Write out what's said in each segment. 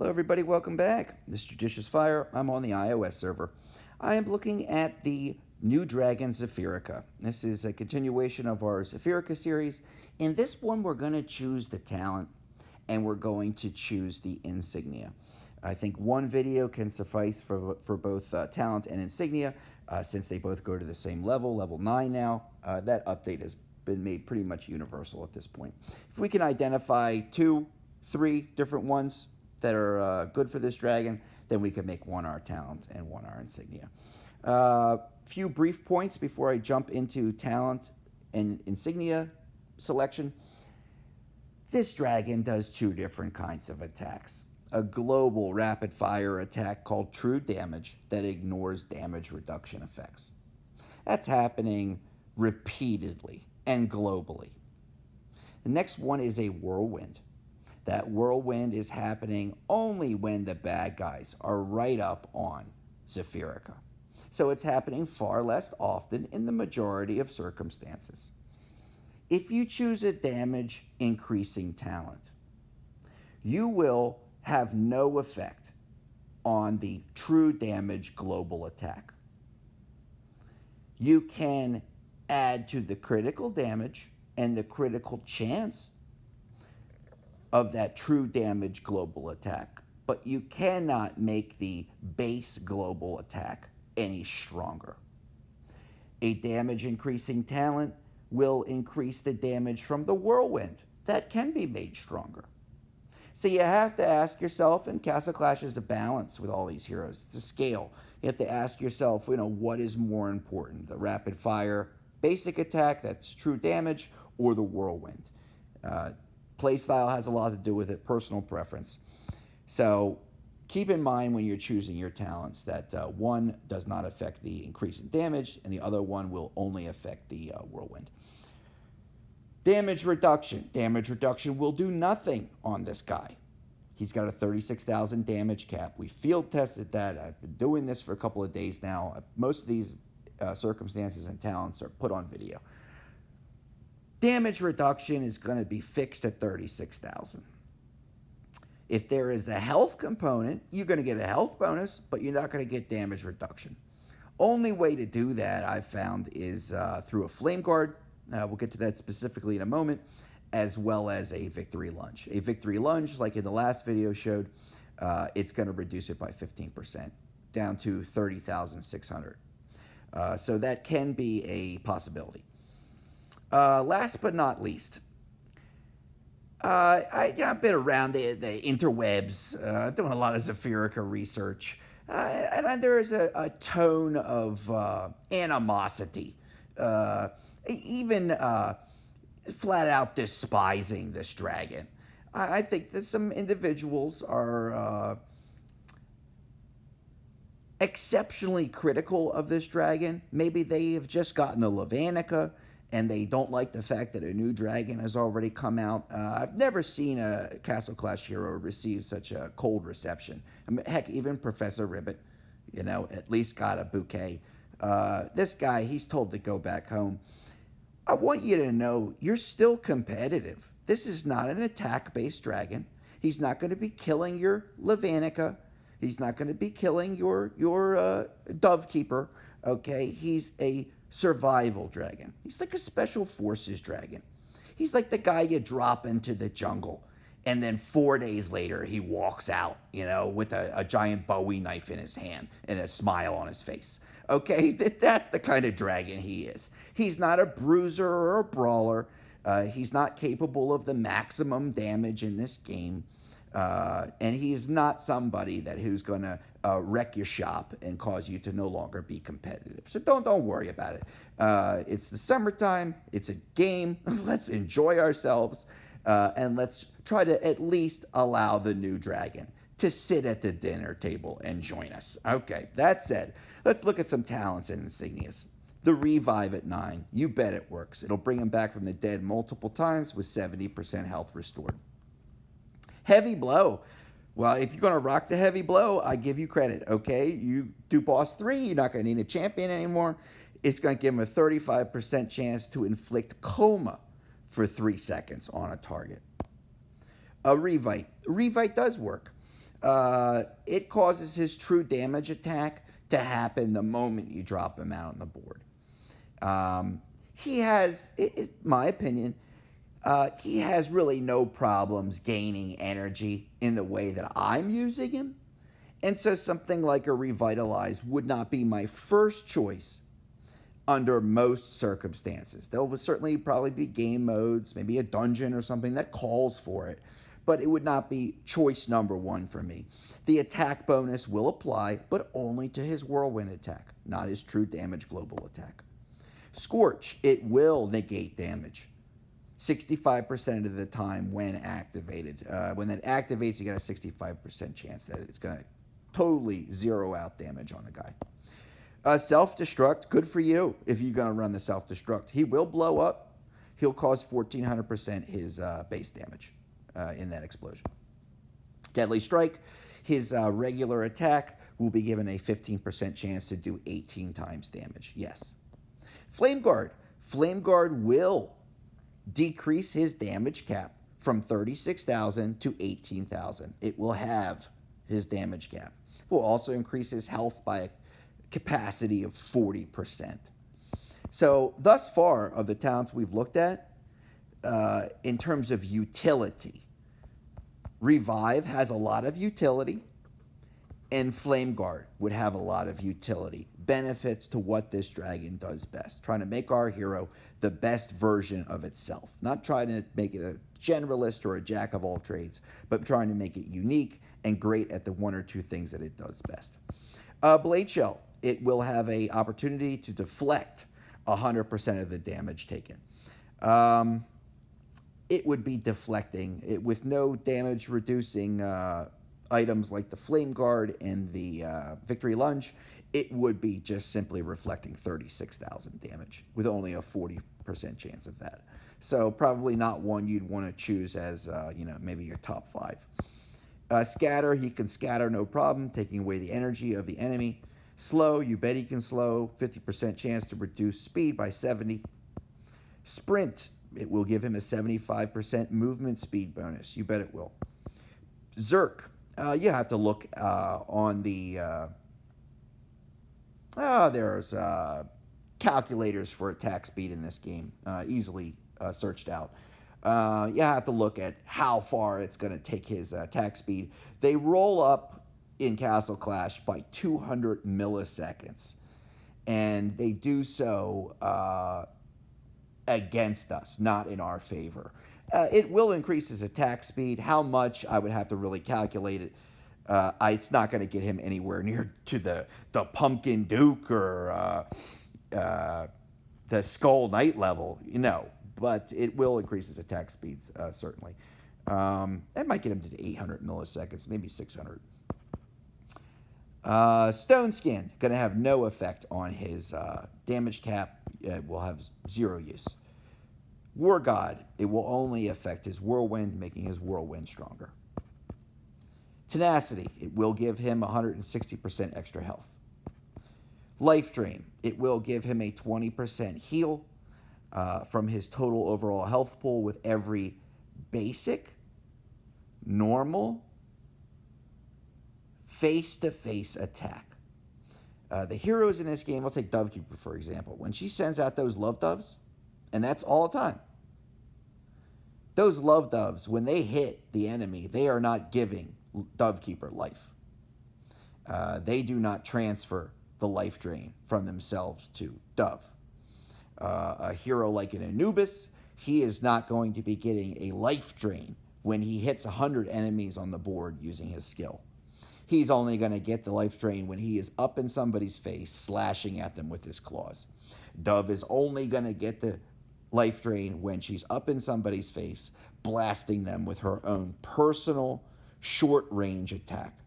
Hello everybody, welcome back. This is JudiciousFire. I'm on the iOS server. I am looking at the new dragon Zephyrica. This is a continuation of our Zephyrica series. In this one, we're going to choose the talent and we're going to choose the insignia. I think one video can suffice for both talent and insignia since they both go to the same level, level 9 now. That update has been made pretty much universal at this point. If we can identify 2, 3 different ones that are good for this dragon, then we can make one our talent and one our insignia. Few brief points before I jump into talent and insignia selection. This dragon does 2 different kinds of attacks. A global rapid fire attack called true damage that ignores damage reduction effects. That's happening repeatedly and globally. The next one is a whirlwind. That whirlwind is happening only when the bad guys are right up on Zephyrica. So it's happening far less often in the majority of circumstances. If you choose a damage increasing talent, you will have no effect on the true damage global attack. You can add to the critical damage and the critical chance of that true damage global attack, but you cannot make the base global attack any stronger. A damage increasing talent will increase the damage from the whirlwind. That can be made stronger. So you have to ask yourself, and Castle Clash is a balance with all these heroes. It's a scale. You have to ask yourself, what is more important? The rapid fire basic attack, that's true damage, or the whirlwind? Playstyle has a lot to do with it, personal preference. So keep in mind when you're choosing your talents that one does not affect the increase in damage and the other one will only affect the whirlwind. Damage reduction. Damage reduction will do nothing on this guy. He's got a 36,000 damage cap. We field tested that. I've been doing this for a couple of days now. Most of these circumstances and talents are put on video. Damage reduction is going to be fixed at 36,000. If there is a health component, you're going to get a health bonus, but you're not going to get damage reduction. Only way to do that, I've found, is through a flame guard. We'll get to that specifically in a moment, as well as a victory lunge. A victory lunge, like in the last video showed, it's going to reduce it by 15%, down to 30,600. So that can be a possibility. Last but not least, I've been around the interwebs, doing a lot of Zephyrica research, and there is a tone of animosity, even flat out despising this dragon. I think that some individuals are exceptionally critical of this dragon. Maybe they have just gotten a Levanica and they don't like the fact that a new dragon has already come out. I've never seen a Castle Clash hero receive such a cold reception. I mean, heck, even Professor Ribbit, at least got a bouquet. This guy, he's told to go back home. I want you to know you're still competitive. This is not an attack-based dragon. He's not going to be killing your Levanica. He's not going to be killing your Dovekeeper. Okay, he's a survival dragon. He's like a special forces dragon. He's like the guy you drop into the jungle and then 4 days later he walks out, with a giant Bowie knife in his hand and a smile on his face. Okay, that's the kind of dragon he is. He's not a bruiser or a brawler. He's not capable of the maximum damage in this game. And he's not somebody who's going to wreck your shop and cause you to no longer be competitive. So don't worry about it. It's the summertime. It's a game. Let's enjoy ourselves. And let's try to at least allow the new dragon to sit at the dinner table and join us. Okay, that said, let's look at some talents and insignias. The revive at 9. You bet it works. It'll bring him back from the dead multiple times with 70% health restored. Heavy blow. Well, if you're going to rock the heavy blow, I give you credit, okay? You do boss 3, you're not going to need a champion anymore. It's going to give him a 35% chance to inflict coma for 3 seconds on a target. A Revite. Revite does work. It causes his true damage attack to happen the moment you drop him out on the board. He has, in my opinion, he has really no problems gaining energy in the way that I'm using him. And so something like a Revitalize would not be my first choice under most circumstances. There will certainly probably be game modes, maybe a dungeon or something that calls for it, but it would not be choice number one for me. The attack bonus will apply, but only to his whirlwind attack, not his true damage global attack. Scorch, it will negate damage 65% of the time when activated. When that activates, you got a 65% chance that it's going to totally zero out damage on a guy. Self-destruct, good for you if you're going to run the self-destruct. He will blow up. He'll cause 1,400% his base damage in that explosion. Deadly Strike, his regular attack will be given a 15% chance to do 18 times damage. Yes. Flame Guard. Flame Guard will decrease his damage cap from 36,000 to 18,000. It will have his damage cap. Will also increase his health by a capacity of 40%. So thus far of the talents we've looked at, in terms of utility, Revive has a lot of utility, and Flame Guard would have a lot of utility. Benefits to what this dragon does best. Trying to make our hero the best version of itself. Not trying to make it a generalist or a jack of all trades, but trying to make it unique and great at the one or two things that it does best. Blade Shell, it will have an opportunity to deflect 100% of the damage taken. It would be deflecting it with no damage reducing items like the Flame Guard and the Victory Lunge. It would be just simply reflecting 36,000 damage with only a 40% chance of that. So probably not one you'd want to choose as maybe your top 5. Scatter, he can scatter no problem, taking away the energy of the enemy. Slow, you bet he can slow, 50% chance to reduce speed by 70. Sprint, it will give him a 75% movement speed bonus. You bet it will. Zerk, you have to look on the... there's calculators for attack speed in this game, easily searched out. You have to look at how far it's going to take his attack speed. They roll up in Castle Clash by 200 milliseconds, and they do so against us, not in our favor. It will increase his attack speed. How much, I would have to really calculate it. It's not going to get him anywhere near to the Pumpkin Duke or the Skull Knight level, but it will increase his attack speeds, certainly. That might get him to 800 milliseconds, maybe 600. Stone Skin, going to have no effect on his damage cap. It will have 0 use. War God, it will only affect his whirlwind, making his whirlwind stronger. Tenacity, it will give him 160% extra health. Life Drain, it will give him a 20% heal from his total overall health pool with every basic, normal, face-to-face attack. The heroes in this game, I'll take Dovekeeper for example. When she sends out those love doves, and that's all the time, those love doves, when they hit the enemy, they are not giving Dovekeeper life. They do not transfer the life drain from themselves to Dove. A hero like an Anubis, he is not going to be getting a life drain when he hits 100 enemies on the board using his skill. He's only going to get the life drain when he is up in somebody's face, slashing at them with his claws. Dove is only going to get the life drain when she's up in somebody's face, blasting them with her own personal short-range attack.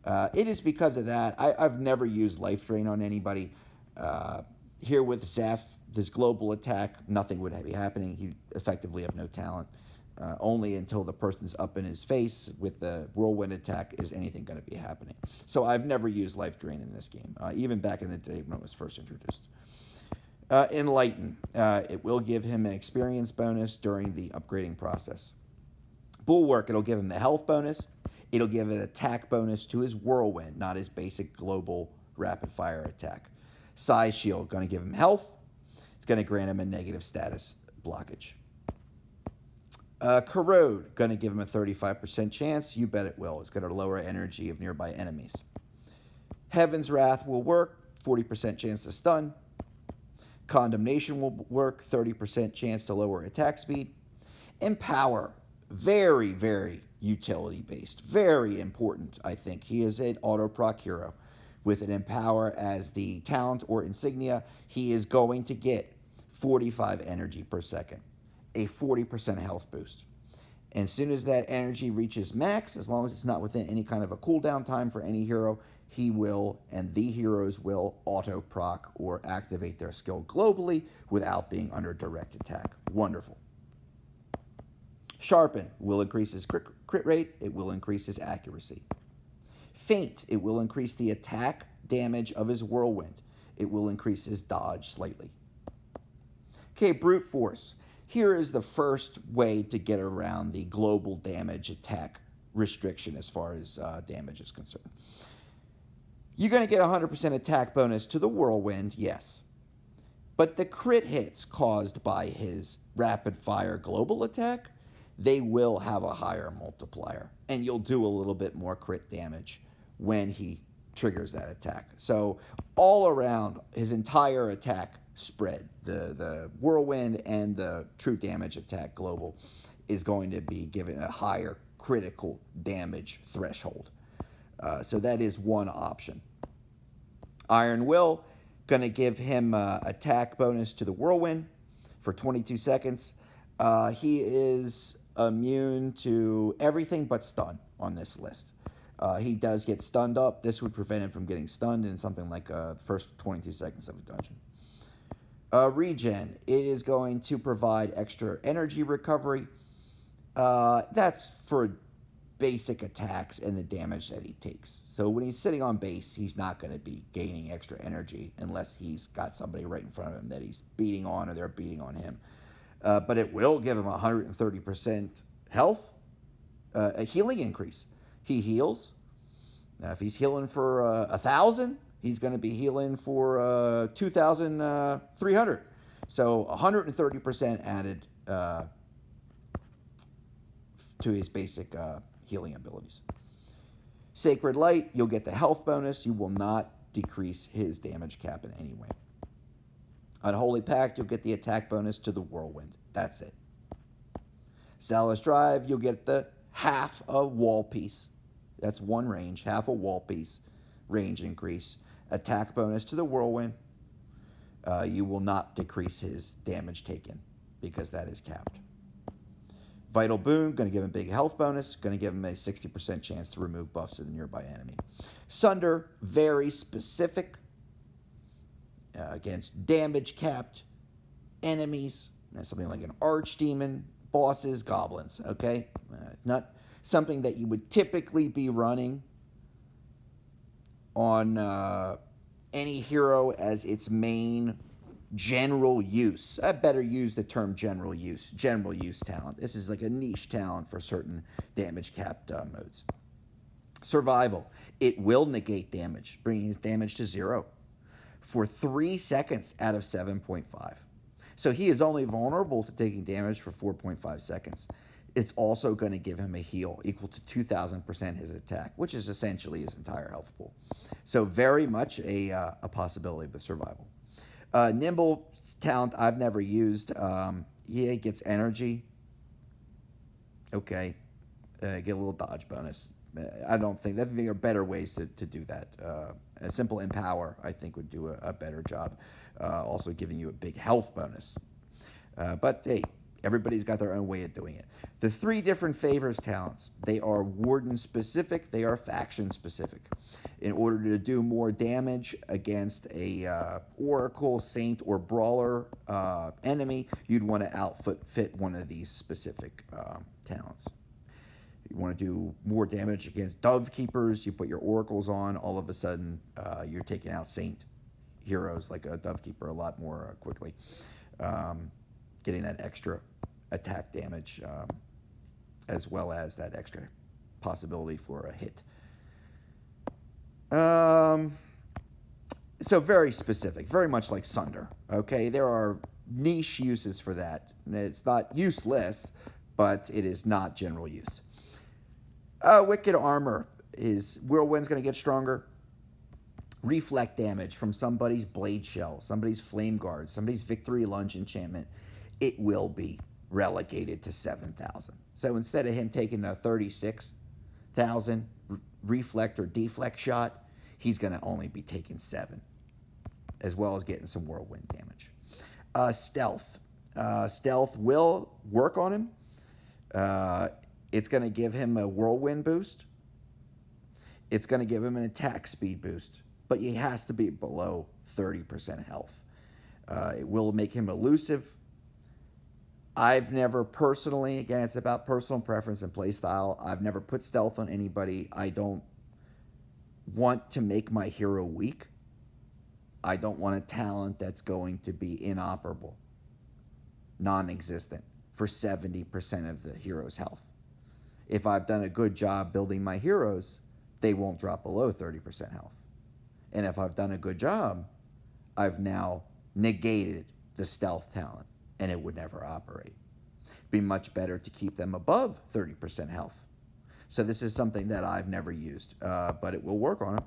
It is because of that. I've never used life drain on anybody. Here with Zeph, this global attack, nothing would be happening. He effectively have no talent. Only until the person's up in his face with the whirlwind attack is anything going to be happening. So I've never used life drain in this game, even back in the day when it was first introduced. Enlighten, it will give him an experience bonus during the upgrading process. Bulwark, it'll give him the health bonus. It'll give an attack bonus to his whirlwind, not his basic global rapid fire attack. Size shield, going to give him health. It's going to grant him a negative status blockage. Corrode, going to give him a 35% chance. You bet it will. It's going to lower energy of nearby enemies. Heaven's Wrath will work, 40% chance to stun. Condemnation will work, 30% chance to lower attack speed. Empower, very, very utility-based. Very important, I think. He is an auto-proc hero. With an Empower as the talent or insignia, he is going to get 45 energy per second, a 40% health boost. And as soon as that energy reaches max, as long as it's not within any kind of a cooldown time for any hero, he will, and the heroes will, auto-proc or activate their skill globally without being under direct attack. Wonderful. Sharpen will increase his crit rate. It will increase his accuracy. Feint, it will increase the attack damage of his whirlwind. It will increase his dodge slightly. Okay, Brute Force. Here is the first way to get around the global damage attack restriction as far as damage is concerned. You're going to get 100% attack bonus to the whirlwind, yes. But the crit hits caused by his rapid fire global attack, they will have a higher multiplier. And you'll do a little bit more crit damage when he triggers that attack. So all around, his entire attack spread, the whirlwind and the true damage attack global, is going to be given a higher critical damage threshold. So that is one option. Iron Will, going to give him attack bonus to the whirlwind for 22 seconds. He is immune to everything but stun on this list. He does get stunned up. This would prevent him from getting stunned in something like the first 22 seconds of a dungeon. Regen, it is going to provide extra energy recovery. That's for basic attacks and the damage that he takes. So when he's sitting on base, he's not going to be gaining extra energy unless he's got somebody right in front of him that he's beating on or they're beating on him. But it will give him 130% health, a healing increase. He heals. Now, if he's healing for 1,000, he's going to be healing for 2,300. So 130% added to his basic healing abilities. Sacred Light, you'll get the health bonus. You will not decrease his damage cap in any way. Unholy Pact, you'll get the attack bonus to the whirlwind. That's it. Zealous Drive, you'll get the half a wall piece. That's one range, half a wall piece range increase. Attack bonus to the whirlwind. You will not decrease his damage taken because that is capped. Vital Boon, going to give him a big health bonus. Going to give him a 60% chance to remove buffs to the nearby enemy. Sunder, very specific against damage-capped enemies. Something like an archdemon, bosses, goblins, okay? Not something that you would typically be running on any hero as its main general use. I better use the term general use talent. This is like a niche talent for certain damage-capped modes. Survival. It will negate damage, bringing his damage to 0 for 3 seconds out of 7.5. So he is only vulnerable to taking damage for 4.5 seconds. It's also going to give him a heal equal to 2,000% his attack, which is essentially his entire health pool. So very much a possibility with survival. Nimble talent I've never used. He gets energy. Okay. Get a little dodge bonus. I think there are better ways to do that. A simple Empower, I think, would do a better job. Also giving you a big health bonus. But hey, everybody's got their own way of doing it. The 3 different favors talents, they are warden specific, they are faction specific. In order to do more damage against a oracle, saint, or brawler enemy, you'd want to outfit one of these specific talents. You want to do more damage against dove keepers, you put your oracles on, all of a sudden you're taking out saint heroes like a dove keeper a lot more quickly. Getting that extra attack damage as well as that extra possibility for a hit. So very specific, very much like Sunder. Okay, there are niche uses for that. It's not useless, but it is not general use. Wicked Armor. His Whirlwind's going to get stronger. Reflect damage from somebody's Blade Shell, somebody's Flame Guard, somebody's Victory Lunge enchantment. It will be relegated to 7,000. So instead of him taking a 36,000 reflect or deflect shot, he's going to only be taking 7, as well as getting some Whirlwind damage. Stealth. Stealth will work on him. It's going to give him a Whirlwind boost. It's going to give him an attack speed boost, but he has to be below 30% health. It will make him elusive. I've never personally, again, it's about personal preference and play style. I've never put stealth on anybody. I don't want to make my hero weak. I don't want a talent that's going to be inoperable, non-existent for 70% of the hero's health. If I've done a good job building my heroes, they won't drop below 30% health. And if I've done a good job, I've now negated the stealth talent, and it would never operate. Be much better to keep them above 30% health. So this is something that I've never used, but it will work on them.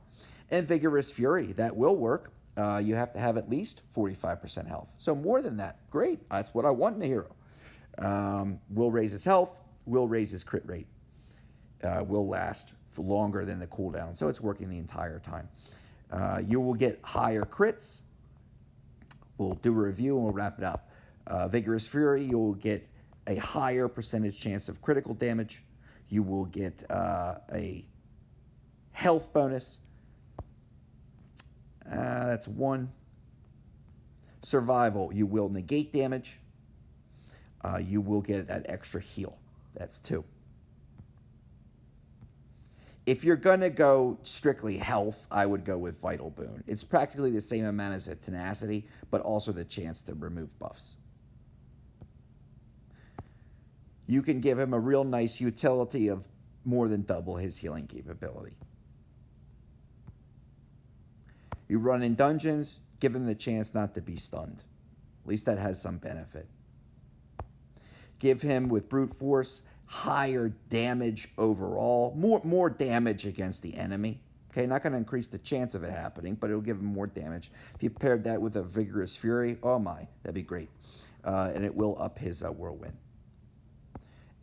And Vigorous Fury, that will work. You have to have at least 45% health. So more than that, great. That's what I want in a hero. Will raise his health, will raise his crit rate, will last for longer than the cooldown. So it's working the entire time. You will get higher crits. We'll do a review and we'll wrap it up. Vigorous Fury, you'll get a higher percentage chance of critical damage. You will get a health bonus. That's 1. Survival, you will negate damage. You will get that extra heal. That's 2. If you're going to go strictly health, I would go with Vital Boon. It's practically the same amount as a Tenacity, but also the chance to remove buffs. You can give him a real nice utility of more than double his healing capability. You run in dungeons, give him the chance not to be stunned. At least that has some benefit. Give him, with Brute Force, higher damage overall, more damage against the enemy. Okay, not going to increase the chance of it happening, but it'll give him more damage. If you paired that with a Vigorous Fury, oh my, that'd be great. And it will up his Whirlwind.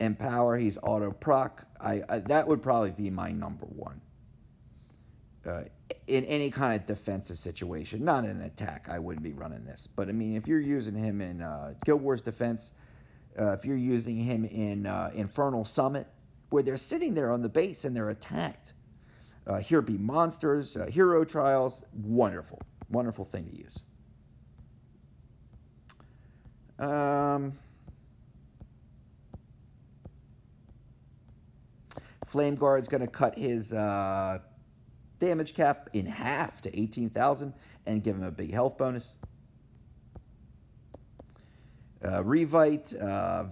Empower, he's auto proc. That would probably be my number 1. In any kind of defensive situation, not in an attack, I wouldn't be running this. But I mean, if you're using him in Guild Wars defense, if you're using him in Infernal Summit, where they're sitting there on the base and they're attacked, here be monsters, hero trials, wonderful, wonderful thing to use. Flame Guard's going to cut his damage cap in half to 18,000 and give him a big health bonus. Revite,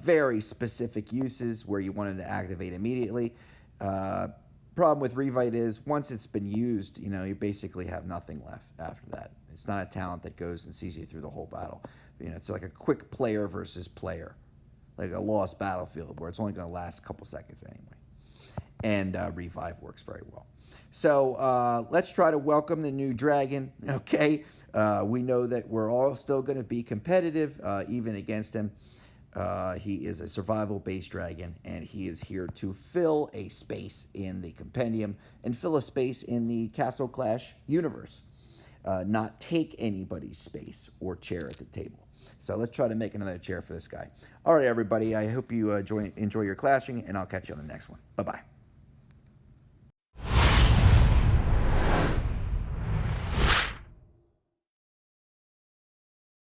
very specific uses where you want him to activate immediately. Problem with Revite is once it's been used, you basically have nothing left after that. It's not a talent that goes and sees you through the whole battle. It's like a quick player versus player, like a lost battlefield where it's only going to last a couple seconds anyway. And Revive works very well. So let's try to welcome the new dragon, okay? We know that we're all still going to be competitive, even against him. He is a survival-based dragon, and he is here to fill a space in the compendium and fill a space in the Castle Clash universe, not take anybody's space or chair at the table. So let's try to make another chair for this guy. All right, everybody, I hope you enjoy your clashing, and I'll catch you on the next one. Bye-bye.